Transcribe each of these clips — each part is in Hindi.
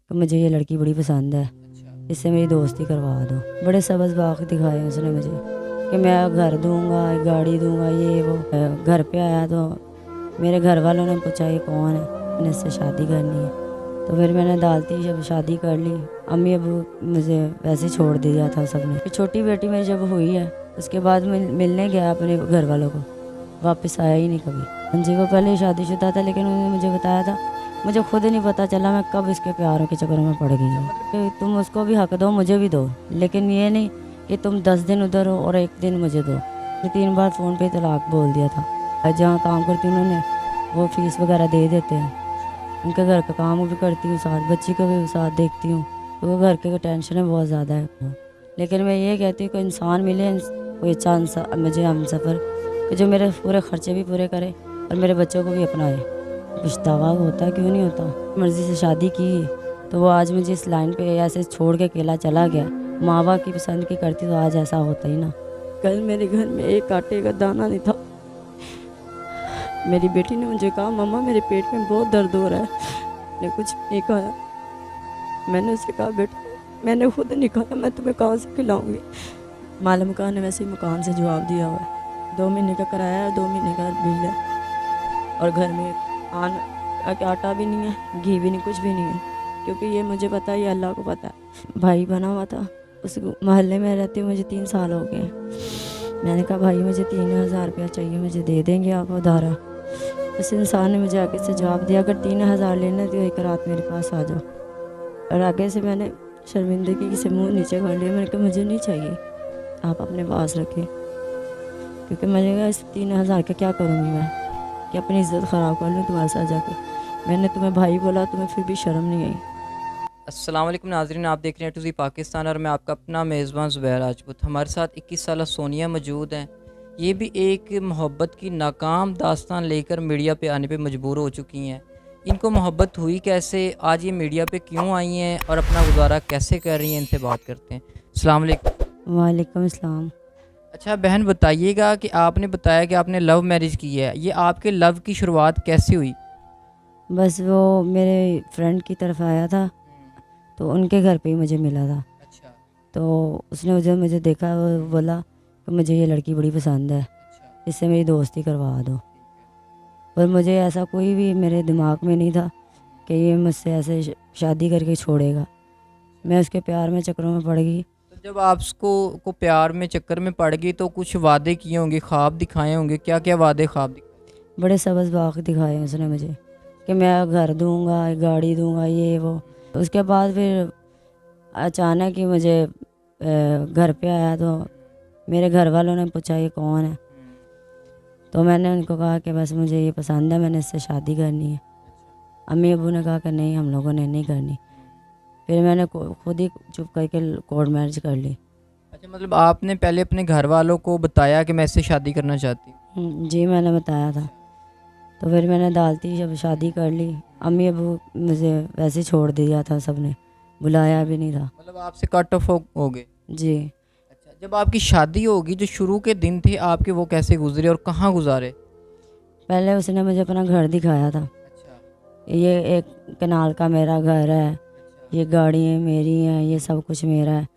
कि मुझे ये लड़की बड़ी पसंद है, अच्छा। इससे मेरी दोस्ती करवा दो। बड़े सबज़ बाग दिखाए उसने मुझे कि मैं घर दूंगा, गाड़ी दूंगा, ये वो। घर पे आया तो मेरे घर वालों ने पूछा ये कौन है, मैंने इससे शादी करनी है। तो फिर मैंने दालती जब शादी कर ली, अम्मी अबू मुझे वैसे ही छोड़ दिया था सबने। फिर छोटी बेटी मेरी जब हुई है उसके बाद मिलने गया अपने घर वालों को, वापस आया ही नहीं कभी। हाँ जी, वो पहले ही शादीशुदा था, लेकिन उन्होंने मुझे बताया था, मुझे खुद नहीं पता चला मैं कब इसके प्यारों के चक्कर में पड़ गई अच्छा हूँ। मतलब कि तुम उसको भी हक दो, मुझे भी दो, लेकिन ये नहीं कि तुम 10 दिन उधर हो और एक दिन मुझे दो। फिर 3 बार फ़ोन पे तलाक बोल दिया था। जहाँ काम करती हूँ उन्होंने वो फीस वगैरह दे देते हैं। अच्छा। उनके घर का काम भी करती हूँ, साथ बच्ची को भी साथ देखती हूँ। तो वो घर के टेंशन है बहुत ज़्यादा है वो। लेकिन मैं ये कहती हूँ कोई इंसान मिले, कोई अच्छा मुझे हम सफ़र कि जो मेरे पूरे खर्चे भी पूरे करे और मेरे बच्चों को भी अपनाए। पछतावा होता क्यों नहीं होता। मर्ज़ी से शादी की, तो वो आज मुझे इस लाइन पे ऐसे छोड़ के अकेला चला गया। माँ बाप की पसंद की करती तो आज ऐसा होता ही ना। कल मेरे घर में एक आटे का दाना नहीं था। मेरी बेटी ने मुझे कहा मम्मा मेरे पेट में बहुत दर्द हो रहा है, मैंने कुछ नहीं खाया। मैंने उससे कहा बेटा मैंने खुद नहीं खाया, मैं तुम्हें कहाँ से खिलाऊंगी। मालूम कहा ने वैसे ही मकान से जवाब दिया हुआ है। 2 महीने का किराया है, 2 महीने का बिल है, और घर में आन आटा भी नहीं है, घी भी नहीं, कुछ भी नहीं है। क्योंकि ये मुझे पता है, ये अल्लाह को पता है। भाई बना हुआ था, उस मोहल्ले में रहती हूँ, मुझे 3 साल हो गए हैं। मैंने कहा भाई मुझे 3000 रुपया चाहिए, मुझे दे देंगे आप उधारा। उस इंसान ने मुझे आगे से जवाब दिया अगर 3000 लेना तो एक रात मेरे पास आ जाओ। और आगे से मैंने शर्मिंदगी से मुंह नीचे कर लिया। मैंने कहा मुझे नहीं चाहिए, आप अपने पास रखें। क्योंकि मैंने कहा इस 3000 का क्या करूँगी मैं, कि अपनी इज्जत ख़राब कर लूँ तुम्हारे साथ जाके। मैंने तुम्हें भाई बोला, तुम्हें फिर भी शर्म नहीं आई। अस्सलाम वालेकुम नाज़रीन, आप देख रहे हैं टूजी पाकिस्तान और मैं आपका अपना मेज़बान ज़ुबैर राजपूत। हमारे साथ 21 साला सोनिया मौजूद हैं। ये भी एक मोहब्बत की नाकाम दास्तान लेकर मीडिया पे आने पे मजबूर हो चुकी हैं। इनको मोहब्बत हुई कैसे, आज ये मीडिया पे क्यों आई हैं और अपना गुजारा कैसे कर रही हैं, इनसे बात करते हैं। अस्सलाम वालेकुम। वालेकुम अस्सलाम। अच्छा बहन, बताइएगा कि आपने बताया कि आपने लव मैरिज की है, ये आपके लव की शुरुआत कैसे हुई? बस वो मेरे फ्रेंड की तरफ आया था, तो उनके घर पे ही मुझे मिला था। अच्छा। तो उसने मुझे मुझे देखा, वो बोला कि मुझे ये लड़की बड़ी पसंद है, अच्छा। इससे मेरी दोस्ती करवा दो। ठीक है। पर मुझे ऐसा कोई भी मेरे दिमाग में नहीं था कि ये मुझसे ऐसे शादी करके छोड़ेगा। अच्छा। मैं उसके प्यार में चक्करों में पड़ गई। तो जब आप उसको को प्यार में चक्कर में पड़ गई तो कुछ वादे किए होंगे, ख्वाब दिखाए होंगे, क्या क्या वादे ख्वाब दिखाए? बड़े सबज़ बाग दिखाए उसने मुझे कि मैं घर दूंगा, गाड़ी दूंगा, ये वो। उसके बाद फिर अचानक ही मुझे घर पे आया तो मेरे घर वालों ने पूछा ये कौन है। तो मैंने उनको कहा कि बस मुझे ये पसंद है, मैंने इससे शादी करनी है। अम्मी अबू ने कहा कि नहीं, हम लोगों ने नहीं करनी। फिर मैंने खुद ही चुप करके कोर्ट मैरिज कर ली। अच्छा मतलब आपने पहले अपने घर वालों को बताया कि मैं इससे शादी करना चाहती हूँ? जी मैंने बताया था। अच्छा। तो फिर मैंने दालती जब शादी कर ली, अम्मी अबू मुझे वैसे ही छोड़ दिया था, सबने बुलाया भी नहीं था। मतलब आपसे कट ऑफ हो गए? जी। अच्छा, जब आपकी शादी होगी, जो शुरू के दिन थे आपके, वो कैसे गुजरे और कहाँ गुजारे? पहले उसने मुझे अपना घर दिखाया था। अच्छा। ये एक कनाल का मेरा घर है, अच्छा। ये गाड़ियाँ मेरी हैं, ये सब कुछ मेरा है।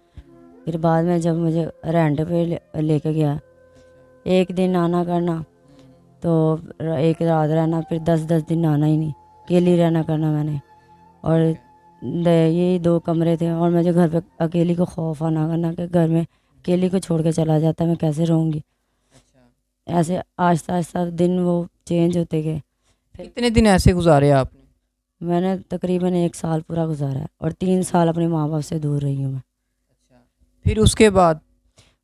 फिर बाद में जब मुझे रेंट पे लेके गया, अच्छा। एक दिन आना करना, तो एक रात रहना, फिर 10-10 दिन आना ही नहीं, अकेली अच्छा। रहना करना मैंने। और ठीक है। यही 2 कमरे थे, और मुझे घर पे अकेली को खौफ आना करना कि घर में अकेली को छोड़ के चला जाता, मैं कैसे रहूँगी। अच्छा। ऐसे आहिस्ता आहिस्ता दिन वो चेंज होते गए। फिर कितने दिन ऐसे गुजारे आपने? मैंने तकरीबन 1 साल पूरा गुजारा है, और 3 साल अपने माँ बाप से दूर रही हूँ मैं। अच्छा। फिर उसके बाद?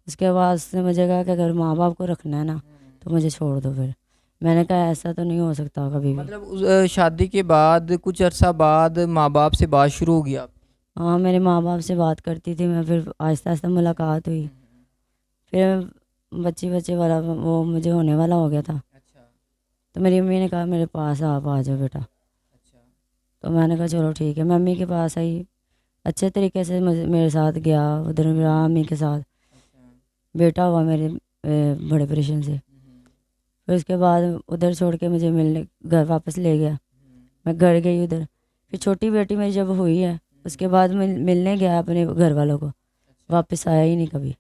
उसके बाद उसने मुझे कहा कि अगर माँ बाप को रखना है ना तो मुझे छोड़ दो। फिर मैंने कहा ऐसा तो नहीं हो सकता कभी भी। मतलब शादी के बाद कुछ अरसा बाद माँ बाप से बात शुरू होगी आप? हाँ, मेरे माँ बाप से बात करती थी मैं, फिर आहिस्ता आहिस्ता मुलाकात हुई। फिर बच्चे बच्चे वाला वो मुझे होने वाला हो गया था। अच्छा। तो मेरी अम्मी ने कहा मेरे पास आप आ जाओ बेटा। अच्छा। तो मैंने कहा चलो ठीक है, मैं अम्मी के पास आई। अच्छे तरीके से मेरे साथ गया, उधर रहा अम्मी के साथ। अच्छा। बेटा हुआ मेरे बड़े ऑपरेशन से। फिर उसके बाद उधर छोड़ के मुझे मिलने घर वापस ले गया। मैं घर गई उधर। फिर छोटी बेटी मेरी जब हुई है उसके बाद मिलने गया अपने घर वालों को, वापस आया ही नहीं कभी।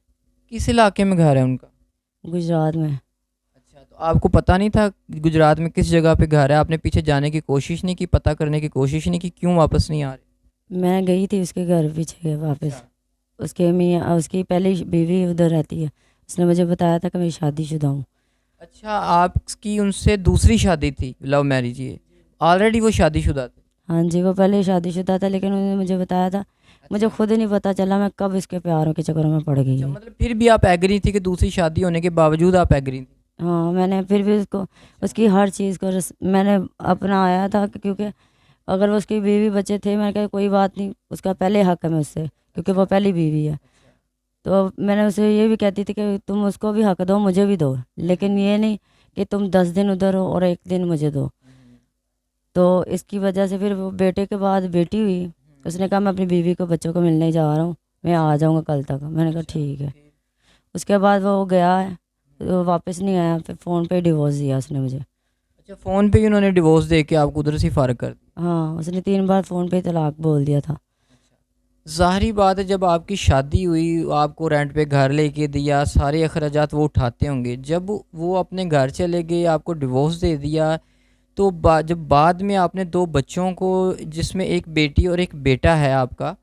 किस इलाके में घर है उनका? गुजरात में। अच्छा, तो आपको पता नहीं था गुजरात में किस जगह पे घर है? आपने पीछे जाने की कोशिश नहीं की, पता करने की कोशिश नहीं की, क्यों वापस नहीं आ रहे? मैं गई थी उसके घर पीछे वापस। अच्छा। उसके मियाँ, उसकी पहली बीवी उधर रहती है। उसने मुझे बताया था कि मैं शादीशुदा हूँ। अच्छा, आपकी उनसे दूसरी शादी थी, लव मैरिज ये? ऑलरेडी वो शादीशुदा थे? हाँ जी, वो पहले शादीशुदा था, लेकिन उन्होंने मुझे बताया था। मुझे अच्छा। खुद ही नहीं पता चला मैं कब इसके प्यारों के चक्करों में पड़ गई अच्छा, थी। मतलब फिर भी आप एग्री थी कि दूसरी शादी होने के बावजूद आप एग्री थी? हाँ, मैंने फिर भी उसको, अच्छा। उसकी हर चीज़ को मैंने अपना आया था क्योंकि अगर वो उसकी बीवी बच्चे थे, मैंने कहा कोई बात नहीं, उसका पहले हक है मुझसे, क्योंकि वो अच्छा। पहली बीवी है। अच्छा। तो मैंने उसे ये भी कहती थी कि तुम उसको भी हक दो, मुझे भी दो, लेकिन ये नहीं कि तुम 10 दिन उधर हो और एक दिन मुझे दो। हम्म। तो इसकी वजह से फिर वो बेटे के बाद बेटी हुई। हम्म। उसने कहा मैं अपनी बीवी को बच्चों को मिलने जा रहा हूँ, मैं आ जाऊँगा कल तक। मैंने कहा अच्छा, ठीक है। फिर? उसके बाद वो गया है, तो वापस नहीं आया। फिर फ़ोन पे डिवोर्स दिया उसने मुझे। अच्छा, फ़ोन पे ही उन्होंने डिवोर्स दे के आपको उधर से फारग कर दिया? हाँ, उसने 3 बार फ़ोन पे तलाक बोल दिया था। ज़ाहिरी बात है, जब आपकी शादी हुई, आपको रेंट पे घर लेके दिया, सारे अखराजात वो उठाते होंगे। जब वो अपने घर चले गए, आपको डिवोर्स दे दिया, तो जब बाद में आपने दो बच्चों को, जिसमें एक बेटी और एक बेटा है आपका,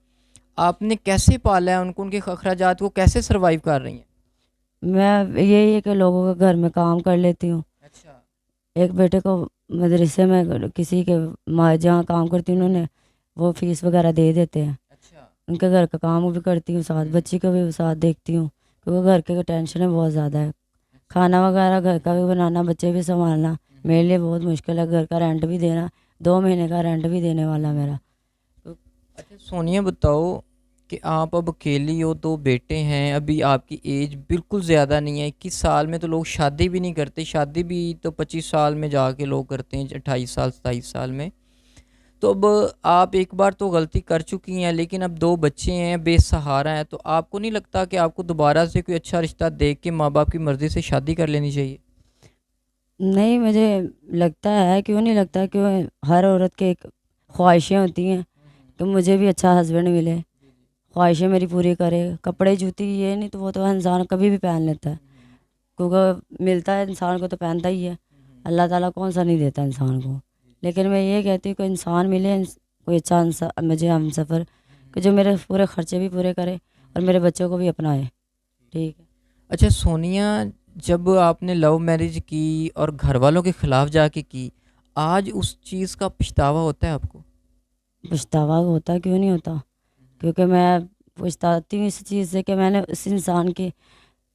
आपने कैसे पाला है उनको? उनके अखराजात को कैसे सरवाइव कर रही हैं? मैं यही है कि लोगों के घर में काम कर लेती हूँ। अच्छा। एक बेटे को मदरसे में किसी के माँ जहाँ काम करती हूँ, उन्होंने वो फीस वगैरह दे देते हैं। अच्छा। उनके घर का काम भी करती हूँ, साथ हम्म। बच्ची को भी साथ देखती हूँ, क्योंकि घर के टेंशन है बहुत ज़्यादा है। अच्छा। खाना वगैरह घर का भी बनाना, बच्चे भी संभालना मेरे लिए बहुत मुश्किल है। घर का रेंट भी देना, 2 महीने का रेंट भी देने वाला मेरा। तो अच्छा सोनिया, बताओ कि आप अब अकेली हो, दो बेटे हैं, अभी आपकी एज बिल्कुल ज़्यादा नहीं है। 21 साल में तो लोग शादी भी नहीं करते, शादी भी तो 25 साल में जाके लोग करते हैं, 28 साल 27 साल में। तो अब आप एक बार तो गलती कर चुकी हैं, लेकिन अब दो बच्चे हैं, बेसहारा हैं, तो आपको नहीं लगता कि आपको दोबारा से कोई अच्छा रिश्ता देख के माँ बाप की मर्ज़ी से शादी कर लेनी चाहिए? नहीं, मुझे लगता है, क्यों नहीं लगता, क्यों। हर औरत के एक ख्वाहिशें होती हैं कि मुझे भी अच्छा हस्बैंड मिले, ख्वाहिशें मेरी पूरी करे। कपड़े जूती ये नहीं तो वो तो इंसान कभी भी पहन लेता है, क्योंकि मिलता है इंसान को तो पहनता ही है। अल्लाह ताला कौन सा नहीं देता इंसान को। लेकिन मैं ये कहती हूँ कि इंसान मिले, कोई अच्छा मुझे हम सफ़र, कि जो मेरे पूरे खर्चे भी पूरे करे और मेरे बच्चों को भी अपनाए। ठीक है। अच्छा सोनिया, जब आपने लव मैरिज की और घर वालों के ख़िलाफ़ जाके की, आज उस चीज़ का पछतावा होता है आपको? पछतावा होता, क्यों नहीं होता, क्योंकि मैं पछताती हूँ इस चीज़ से कि मैंने उस इंसान की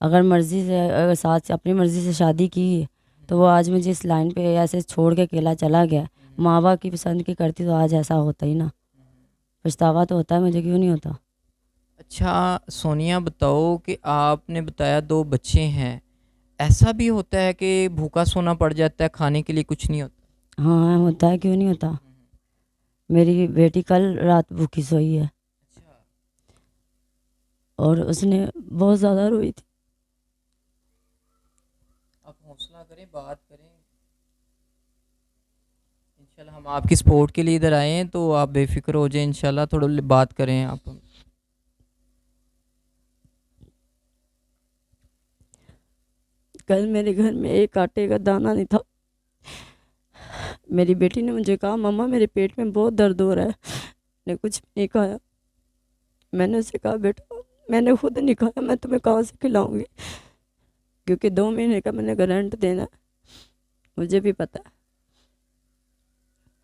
अगर मर्ज़ी से, अगर साथ से अपनी मर्ज़ी से शादी की है, तो वो आज मुझे इस लाइन पे ऐसे छोड़ के अकेला चला गया। माँ बाप की पसंद की करती तो आज ऐसा होता ही ना। पछतावा तो होता है मुझे, क्यों नहीं होता। अच्छा सोनिया, बताओ कि आपने बताया दो बच्चे हैं, ऐसा भी होता है कि भूखा सोना पड़ जाता है, खाने के लिए कुछ नहीं होता? हाँ, होता है, क्यों नहीं होता। मेरी बेटी कल रात भूखी सोई है, अच्छा। और उसने बहुत ज़्यादा रोई थी। आप हौसला करें, बात करें, इंशाल्लाह हम आपकी सपोर्ट के लिए इधर आए हैं, तो आप बेफिक्र हो जाएं, इंशाल्लाह थोड़ा बात करें आप। कल मेरे घर में एक आटे का दाना नहीं था। मेरी बेटी ने मुझे कहा मम्मा मेरे पेट में बहुत दर्द हो रहा है, मैंने कुछ नहीं खाया। मैंने उसे कहा बेटा मैंने खुद नहीं खाया, मैं तुम्हें कहाँ से खिलाऊंगी, क्योंकि 2 महीने का मैंने रेंट देना है, मुझे भी पता है।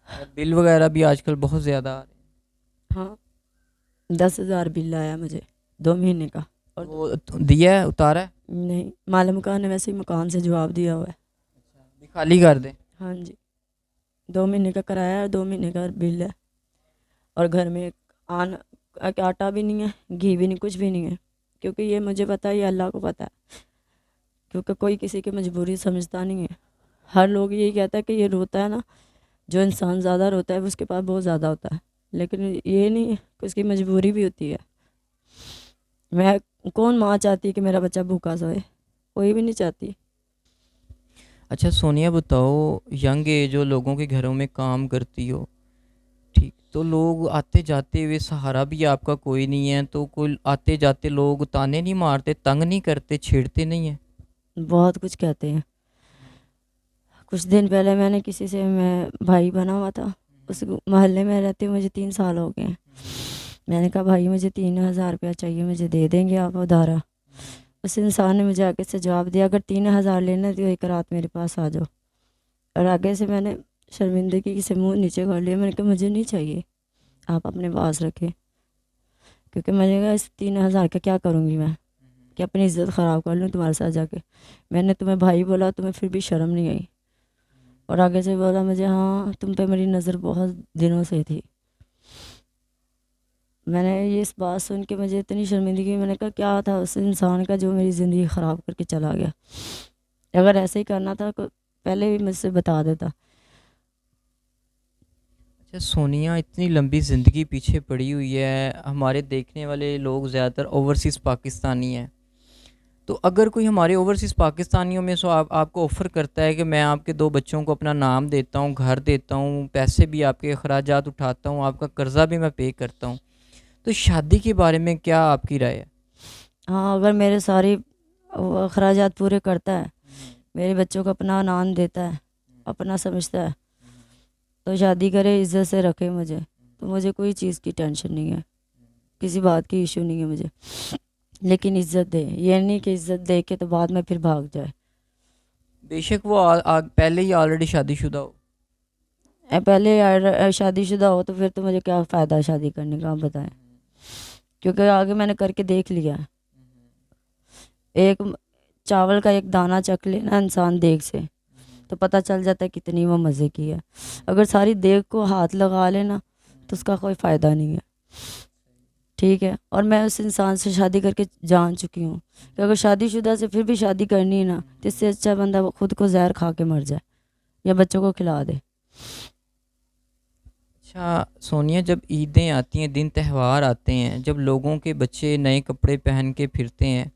और बिल वगैरह भी आजकल बहुत ज़्यादा आ रहे हैं। हाँ, 10,000 बिल आया मुझे 2 महीने का। और वो दिया है, उतारा है? नहीं, मालूम का ने वैसे ही मकान से जवाब दिया हुआ है। अभी खाली कर दें? हाँ जी, 2 महीने का किराया है, 2 महीने का बिल है। और घर में आन आटा भी नहीं है, घी भी नहीं, कुछ भी नहीं है, क्योंकि ये मुझे पता है, ये अल्लाह को पता है, क्योंकि कोई किसी की मजबूरी समझता नहीं है। हर लोग यही कहता है कि ये रोता है ना, जो इंसान ज़्यादा रोता है वो उसके पास बहुत ज़्यादा होता है, लेकिन ये नहीं है कि उसकी मजबूरी भी होती है। मैं, कौन माँ चाहती है कि मेरा बच्चा भूखा सोए, कोई भी नहीं चाहती। अच्छा सोनिया, बताओ, यंग एज हो, लोगों के घरों में काम करती हो, ठीक, तो लोग आते जाते हुए, सहारा भी आपका कोई नहीं है, तो कोई आते जाते लोग ताने नहीं मारते, तंग नहीं करते, छेड़ते नहीं है? बहुत कुछ कहते हैं। कुछ दिन पहले मैंने किसी से, मैं भाई बना हुआ था, उस मोहल्ले में रहते हुए मुझे 3 साल हो गए हैं। मैंने कहा भाई मुझे 3,000 रुपया चाहिए, मुझे दे देंगे आप उधारा? उस इंसान ने मुझे आगे से जवाब दिया, अगर 3,000 लेना है तो एक रात मेरे पास आ जाओ। और आगे से मैंने शर्मिंदगी से मुंह नीचे कर लिया, मैंने कहा मुझे नहीं चाहिए, आप अपने पास रखें। क्योंकि मैंने कहा इस 3,000 का क्या करूँगी मैं, कि अपनी इज्जत ख़राब कर लूँ तुम्हारे साथ जाके? मैंने तुम्हें भाई बोला, तुम्हें फिर भी शर्म नहीं आई। और आगे से बोला मुझे, हाँ तुम पे मेरी नज़र बहुत दिनों से थी। मैंने ये इस बात सुन के मुझे इतनी शर्मिंदगी हुई, मैंने कहा क्या था उस इंसान का जो मेरी ज़िंदगी ख़राब करके चला गया? अगर ऐसे ही करना था तो पहले भी मुझसे बता देता। अच्छा सोनिया, इतनी लंबी ज़िंदगी पीछे पड़ी हुई है, हमारे देखने वाले लोग ज़्यादातर ओवरसीज़ पाकिस्तानी हैं। तो अगर कोई हमारे ओवरसीज़ पाकिस्तानियों में सो आपको ऑफ़र करता है कि मैं आपके 2 बच्चों को अपना नाम देता हूँ, घर देता हूँ, पैसे भी आपके अखराजात उठाता हूँ, आपका कर्ज़ा भी मैं पे करता हूँ, तो शादी के बारे में क्या आपकी राय है? हाँ, अगर मेरे सारे अखराजात पूरे करता है, मेरे बच्चों को अपना नाम देता है, अपना समझता है, तो शादी करे, इज्जत से रखे मुझे, तो मुझे कोई चीज़ की टेंशन नहीं है, किसी बात की इशू नहीं है मुझे। लेकिन इज्जत दे, ये नहीं कि इज्जत दे के तो बाद में फिर भाग जाए। बेशक वो पहले ही ऑलरेडी शादीशुदा हो। पहले शादीशुदा हो तो फिर तो मुझे क्या फ़ायदा है शादी करने का, आप बताएं? क्योंकि आगे मैंने करके देख लिया है। एक चावल का एक दाना चख लेना इंसान देग से, तो पता चल जाता है कितनी वो मज़े की है। अगर सारी देग को हाथ लगा लेना तो उसका कोई फ़ायदा नहीं है। ठीक है, और मैं उस इंसान से शादी करके जान चुकी हूँ कि अगर शादीशुदा से फिर भी शादी करनी है ना, तो इससे अच्छा बंदा वो खुद को जहर खा के मर जाए या बच्चों को खिला दे। अच्छा सोनिया, जब ईदें आती हैं, दिन त्यौहार आते हैं, जब लोगों के बच्चे नए कपड़े पहन के फिरते हैं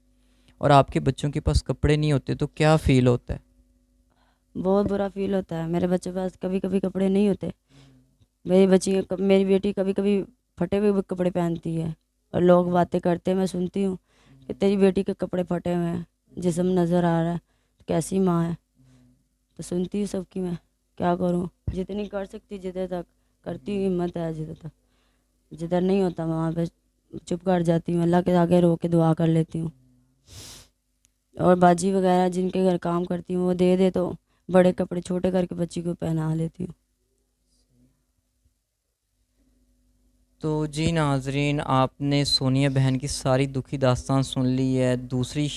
और आपके बच्चों के पास कपड़े नहीं होते, तो क्या फ़ील होता है? बहुत बुरा फील होता है। मेरे बच्चों के पास कभी कभी कपड़े नहीं होते। मेरी बेटी कभी कभी फटे हुए कपड़े पहनती है, और लोग बातें करते हैं, मैं सुनती हूँ कि तेरी बेटी के कपड़े फटे हुए हैं, जिस्म नज़र आ रहा है, तो कैसी माँ है? तो सुनती हूँ सबकी, मैं क्या करूँ? जितनी कर सकती जिधर तक करती हूँ, हिम्मत है जिधर तक। जिधर नहीं होता मैं वहाँ पे चुप कर जाती हूँ, अल्लाह के आगे रो के दुआ कर लेती हूँ। और बाजी वगैरह जिनके घर काम करती हूँ वो दे दे तो बड़े कपड़े छोटे करके बच्ची को पहना लेती हूँ। तो जी नाजरीन, आपने सोनिया बहन की सारी दुखी दास्तान सुन ली है। दूसरी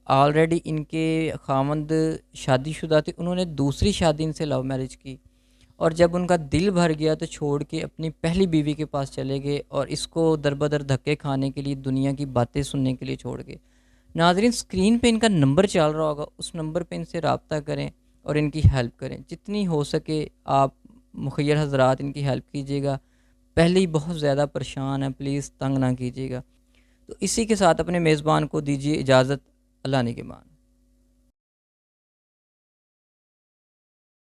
ऑलरेडी इनके खामंद शादीशुदा थे, उन्होंने दूसरी शादी इनसे लव मैरिज की, और जब उनका दिल भर गया तो छोड़ के अपनी पहली बीवी के पास चले गए, और इसको दर बदर धक्के खाने के लिए, दुनिया की बातें सुनने के लिए छोड़ गए। नाजरीन, स्क्रीन पे इनका नंबर चल रहा होगा, उस नंबर पे इनसे रब्ता करें और इनकी हेल्प करें। जितनी हो सके आप मुखियर हजरात इनकी हेल्प कीजिएगा। पहले ही बहुत ज़्यादा परेशान है, प्लीज़ तंग ना कीजिएगा। तो इसी के साथ अपने मेज़बान को दीजिए इजाज़त। अल्लाह ने के मान।